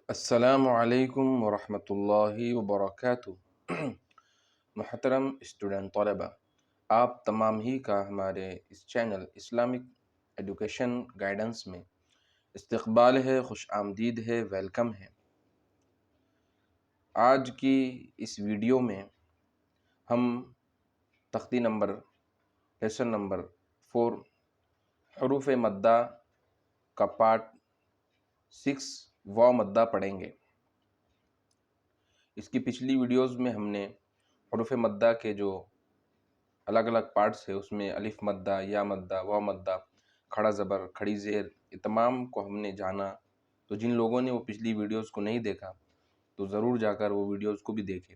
السلام علیکم ورحمۃ اللہ وبرکاتہ۔ محترم اسٹوڈنٹ طلبہ، آپ تمام ہی کا ہمارے اس چینل اسلامک ایڈوکیشن گائیڈنس میں استقبال ہے، خوش آمدید ہے، ویلکم ہے۔ آج کی اس ویڈیو میں ہم تختی نمبر لیسن نمبر 4 حروف مدہ کا پارٹ 6 واو مدہ پڑھیں گے۔ اس کی پچھلی ویڈیوز میں ہم نے حروف مدہ کے جو الگ الگ پارٹس ہے اس میں الف مدہ، یا مدہ، واو مدہ، کھڑا زبر، کھڑی زیر، یہ تمام کو ہم نے جانا۔ تو جن لوگوں نے وہ پچھلی ویڈیوز کو نہیں دیکھا تو ضرور جا کر وہ ویڈیوز کو بھی دیکھیں۔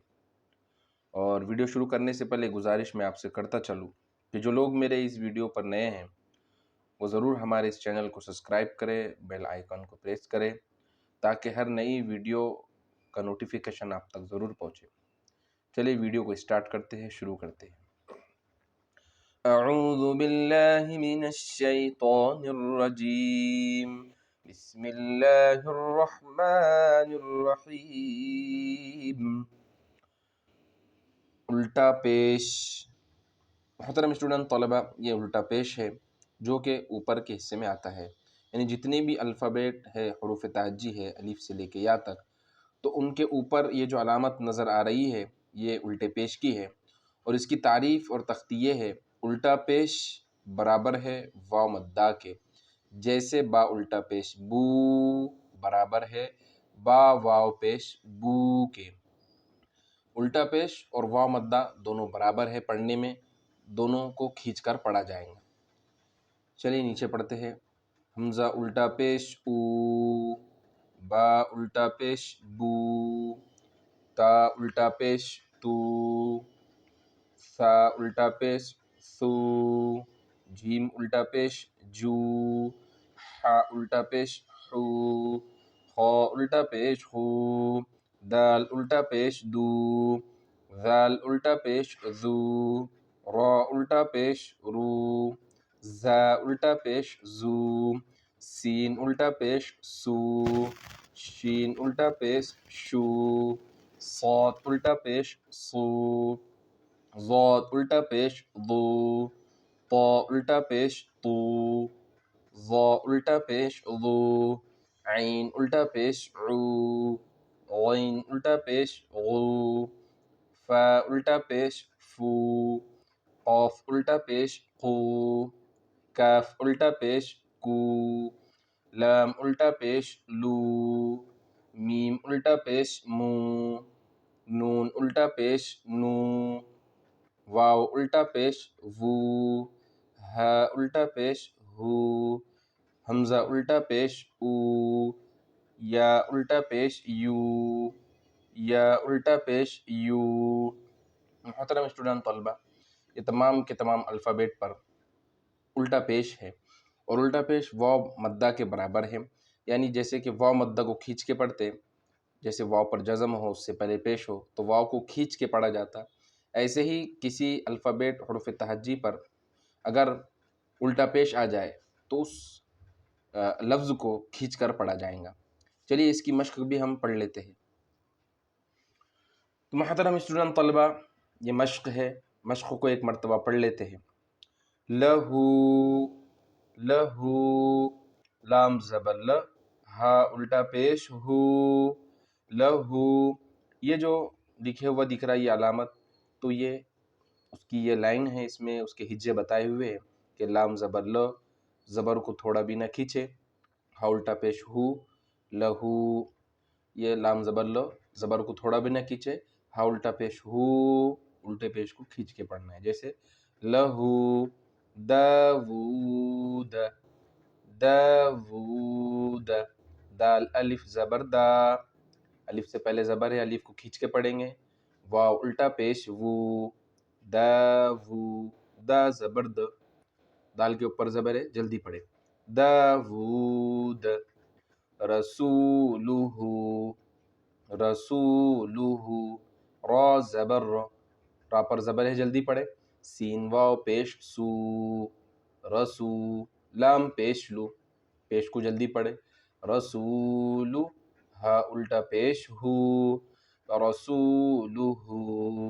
اور ویڈیو شروع کرنے سے پہلے گزارش میں آپ سے کرتا چلوں کہ جو لوگ میرے اس ویڈیو پر نئے ہیں وہ ضرور ہمارے اس چینل کو سبسکرائب کرے، بیل آئیکن کو پریس کرے تاکہ ہر نئی ویڈیو کا نوٹیفیکیشن آپ تک ضرور پہنچے۔ چلیے ویڈیو کو اسٹارٹ کرتے ہیں، شروع کرتے ہیں۔ اعوذ باللہ من الشیطان الرجیم، بسم اللہ الرحمن الرحیم۔ الٹا پیش۔ محترم اسٹوڈنٹ طلبہ، یہ الٹا پیش ہے جو کہ اوپر کے حصے میں آتا ہے، یعنی جتنے بھی الفابیٹ ہے، حروف تہجی ہے الف سے لے کے یا تک، تو ان کے اوپر یہ جو علامت نظر آ رہی ہے یہ الٹے پیش کی ہے۔ اور اس کی تعریف اور تختی یہ ہے، الٹا پیش برابر ہے واو مدہ کے، جیسے با الٹا پیش بو برابر ہے با واو پیش بو کے۔ الٹا پیش اور واو مدہ دونوں برابر ہے پڑھنے میں، دونوں کو کھینچ کر پڑھا جائے گا۔ چلیے نیچے پڑھتے ہیں۔ حمزہ الٹا پیش او، با الٹا پیش بو، تا الٹا پیش تو، سا الٹا پیش سو، جیم الٹا پیش جو، حا الٹا پیش حو، خا الٹا پیش خو، دال الٹا پیش دو، ذال الٹا پیش ذو، را الٹا پیش رو، زا الٹا پیش زو، سین الٹا پیش سو، شین الٹا پیش شو، صاد الٹا پیش صو، ضاد الٹا پیش ضو، طا الٹا پیش طو، ظا الٹا پیش ظو، عین الٹا پیش عو، غین الٹا پیش غو، فا الٹا پیش فو، قاف الٹا پیش قو، کاف الٹا پیش کو، لام الٹا پیش لو، میم الٹا پیش مو، نون الٹا پیش نو، واو الٹا پیش وو، ہا الٹا پیش ہو، حمزہ الٹا پیش او، یا الٹا پیش یو، یا الٹا پیش یو۔ محترم اسٹوڈنٹ طلبہ، یہ تمام کے تمام الفابیٹ پر الٹا پیش ہے، اور الٹا پیش واو مدہ کے برابر ہے، یعنی جیسے کہ واو مدہ کو کھینچ کے پڑھتے، جیسے واو پر جزم ہو اس سے پہلے پیش ہو تو واو کو کھینچ کے پڑھا جاتا، ایسے ہی کسی الفابیٹ حروف تہجی پر اگر الٹا پیش آ جائے تو اس لفظ کو کھینچ کر پڑھا جائے گا۔ چلیے اس کی مشق بھی ہم پڑھ لیتے ہیں۔ تو محترم اسٹوڈنٹ طلبہ، یہ مشق ہے، مشق کو ایک مرتبہ پڑھ لیتے ہیں۔ لہو، لہو، لام زبر ل، ہا الٹا پیش ہو، لہو۔ یہ جو لکھے ہوا دکھ رہا ہے یہ علامت، تو یہ اس کی یہ لائن ہے، اس میں اس کے ہجے بتائے ہوئے ہیں کہ لام زبر ل، زبر کو تھوڑا بھی نہ کھینچے، ہا الٹا پیش ہو، لہو۔ یہ لام زبر ل، زبر کو تھوڑا بھی نہ کھینچے، ہا الٹا پیش ہو، الٹے پیش کو کھینچ کے پڑھنا ہے، جیسے لہو داود، داود۔ دال الف زبر دا، الف سے پہلے زبر ہے، الف کو کھینچ کے پڑھیں گے، واو الٹا پیش وو، داوو، دا زبر د، دال کے اوپر زبر ہے، جلدی پڑھے، داوود۔ رسولہ، رسولہ، را زبر ر، را پر زبر ہے، جلدی پڑھے، سین واو پیش سو، رسو، لام پیش لو، پیش کو جلدی پڑھے، رسول، ہا الٹا پیش ہو، رسولہ،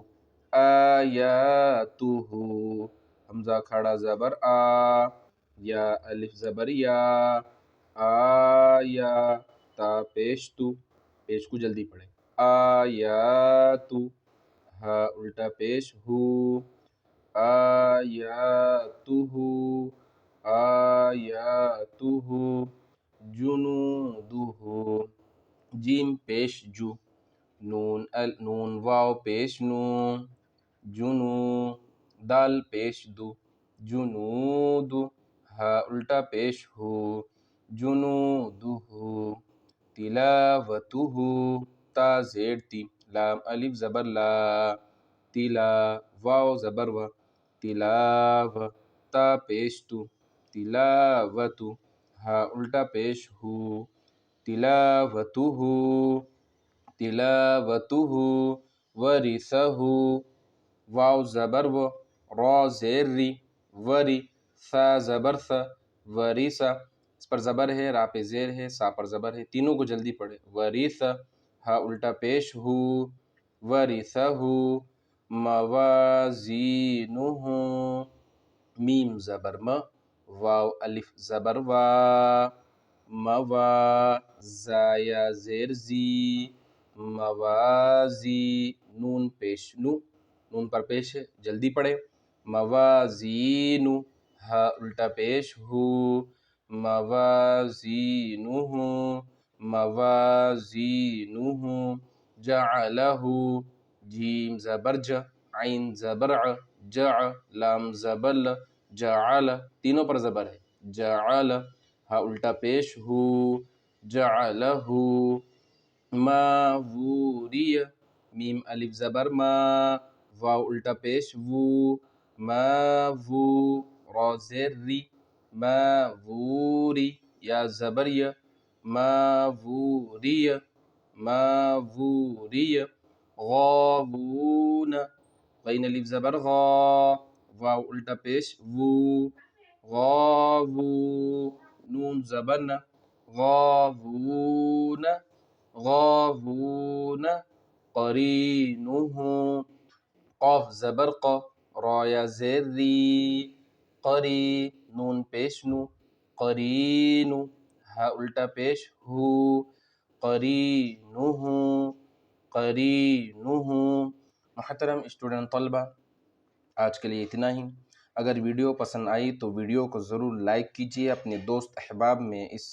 آیاتہ، حمزہ کھڑا زبر آ، یا الف زبر یا، آیا، تا پیش تو، پیش کو جلدی پڑھے، آیاتو، ہا الٹا پیش ہو، آیاتہ، آیاتہ، جنودہ، جیم پیش جو، نون واو پیش نو، جنو، دال پیش دو، جنود، ہا الٹا پیش ہو، جنودہ، تلاوتہ، تا زیر تی، لام الف زبر لا، تلا، واو زبر و، تلاو، تا پیش تو، تلاوت، ہا الٹا پیش ہو، تلاوتہ، تلاوتہ، ورثہ، واو زبر و، را زیر ری، وری، ثا زبر ثا، ورثہ، اس پر زبر ہے، را پہ زیر ہے، سا پر زبر ہے، تینوں کو جلدی پڑھے، ورثہ، ہا الٹا پیش ہو، ورثہ، موازینہ، میم زبر م، واو الف زبر وا، موا، زایا زیر زی، موازی، نون پیش نو، نون پر پیش ہے، جلدی پڑھے، موازین، ہا الٹا پیش ہو، موازینہ، موازینہ، جعلہ، جیم زبر ج، عین زبر ع، جع، لام زبر ل، جعل، تینوں پر زبر ہے، جعل، ہا الٹا پیش ہو، جعلہ، ما ووری، میم الف زبر ما، واو الٹا پیش وو، ما وو، را زیر ری، ما ووری، یا زبر یا، ما ووری، ما ووری، غاوون، غین الف زبر غا، واو الٹا پیش وو، غاوو، نون زبر ن، غاوون، غاوون، قرینہ، قاف زبر ق، را یا زیر ری، قری، نون پیش نو، قرین، ہا الٹا پیش ہو، قرینہ، قرینہ۔ محترم اسٹوڈنٹ طلبہ، آج کے لیے اتنا ہی۔ اگر ویڈیو پسند آئی تو ویڈیو کو ضرور لائک کیجیے، اپنے دوست احباب میں اس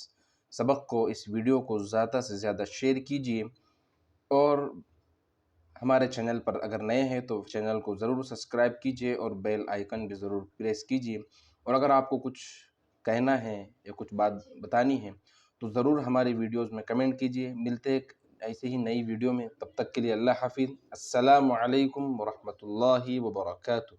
سبق کو، اس ویڈیو کو زیادہ سے زیادہ شیئر کیجیے، اور ہمارے چینل پر اگر نئے ہیں تو چینل کو ضرور سبسکرائب کیجیے اور بیل آئیکن بھی ضرور پریس کیجیے، اور اگر آپ کو کچھ کہنا ہے یا کچھ بات بتانی ہے تو ضرور ہماری ویڈیوز میں کمنٹ کیجیے۔ ملتے ہیں ایسے ہی نئی ویڈیو میں، تب تک کے لیے اللہ حافظ، السلام علیکم ورحمۃ اللہ وبرکاتہ۔